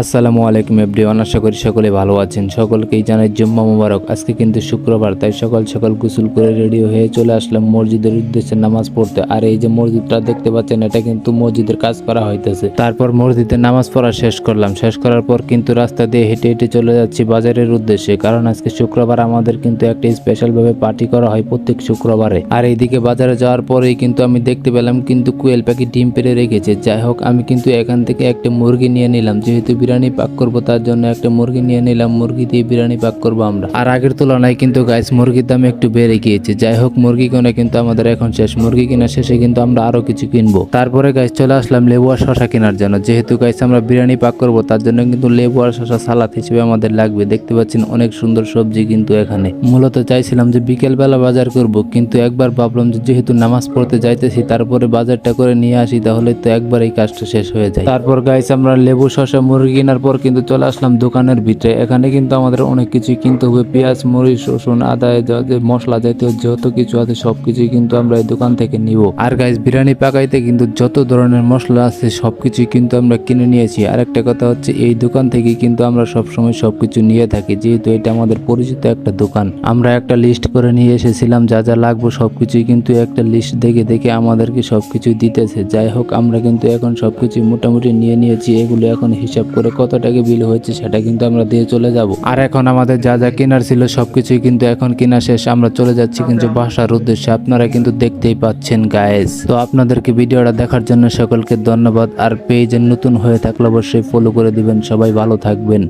আসসালামু আলাইকুম এভরিওয়ান, আশা করি সকলে ভালো আছেন। সকলকেই জানাই জুম্মা মুবারক। আজকে কিন্তু শুক্রবার, তাই সকাল সকাল গোসল করে রেডি হয়ে চলে আসলাম মসজিদের উদ্দেশ্যে নামাজ পড়তে। আর এই যে মসজিদটা দেখতে পাচ্ছেন, এটা কিন্তু মসজিদের কাজ করা হইতেছে। তারপর মসজিদে নামাজ পড়া শেষ করলাম। শেষ করার পর কিন্তু রাস্তা দিয়ে হেঁটে হেঁটে চলে যাচ্ছি বাজারের উদ্দেশ্যে, কারণ আজকে শুক্রবার আমাদের কিন্তু একটা স্পেশাল ভাবে পার্টি করা হয় প্রত্যেক শুক্রবারে। আর এইদিকে বাজারে যাওয়ার পরেই কিন্তু আমি দেখতে পেলাম কিন্তু কোয়েল পাখি ডিম পেড়ে রেখেছে। যাই হোক, আমি কিন্তু এখান থেকে একটা মুরগি নিয়ে নিলাম, যেহেতু বিরিয়ানি পাক করবো তার জন্য একটা মুরগি নিয়ে নিলাম। মুরগি দিয়ে বিরিয়ানি পাক করবো আমরা। আর আগের তুলনায় কিন্তু গাইস মুরগির দাম একটু বেড়ে গিয়েছে। যাই হোক, মুরগি কেনা কিন্তু আমাদের এখন শেষ। মুরগি কেনা শেষে কিন্তু আমরা আরো কিছু কিনবো। তারপরে গাইস চলে আসলাম লেবু আর শশা কেনার জন্য, যেহেতু গাইস আমরা বিরিয়ানি পাক করবো তার জন্য কিন্তু লেবু আর শশা সালাদ হিসেবে আমাদের লাগবে। দেখতে পাচ্ছেন অনেক সুন্দর সবজি কিন্তু এখানে। মূলত চাইছিলাম যে বিকেল বেলা বাজার করব, কিন্তু একবার ভাবলাম যে যেহেতু নামাজ পড়তে যাইতেছি তারপরে বাজারটা করে নিয়ে আসি, তাহলে তো একবার এই কাজটা শেষ হয়ে যায়। তারপর গাইস আমরা লেবু শশা মুরগি কেনার পর কিন্তু চলে আসলাম দোকানের ভিতরে। এখানে কিন্তু আমাদের অনেক কিছু কিনতে হবে, পেঁয়াজ মরিচ রসুন আদা মশলা জাতীয় যত কিছু আছে সবকিছুই কিন্তু আমরা এই দোকান থেকে নিব। আর গাইস বিরিয়ানি পাকাইতে কিন্তু যত ধরনের মশলা আছে সবকিছুই কিন্তু আমরা কিনে নিয়েছি। আর একটা কথা হচ্ছে, এই দোকান থেকে কিন্তু আমরা সবসময় সবকিছু নিয়ে থাকি, যেহেতু এটা আমাদের পরিচিত একটা দোকান। আমরা একটা লিস্ট করে নিয়ে এসেছিলাম, যা যা লাগবে সবকিছুই কিন্তু একটা লিস্ট দেখে দেখে আমাদেরকে সবকিছু দিতেছে। যাই হোক, আমরা কিন্তু এখন সবকিছু মোটামুটি নিয়ে নিয়েছি। এগুলো এখন হিসাব করে কত টাকা বিল হয়েছে সেটা কিন্তু আমরা দিয়ে চলে যাব। আর এখন আমাদের যা যা কেনার ছিল সবকিছুই কিন্তু এখন কেনা শেষ। আমরা চলে যাচ্ছি কিন্তু বাসার উদ্দেশ্যে, আপনারা কিন্তু দেখতেই পাচ্ছেন গাইস। তো আপনাদেরকে ভিডিওটা দেখার জন্য সকলকে ধন্যবাদ। আর পেজে নতুন হয়ে থাকলে অবশ্যই ফলো করে দিবেন। সবাই ভালো থাকবেন।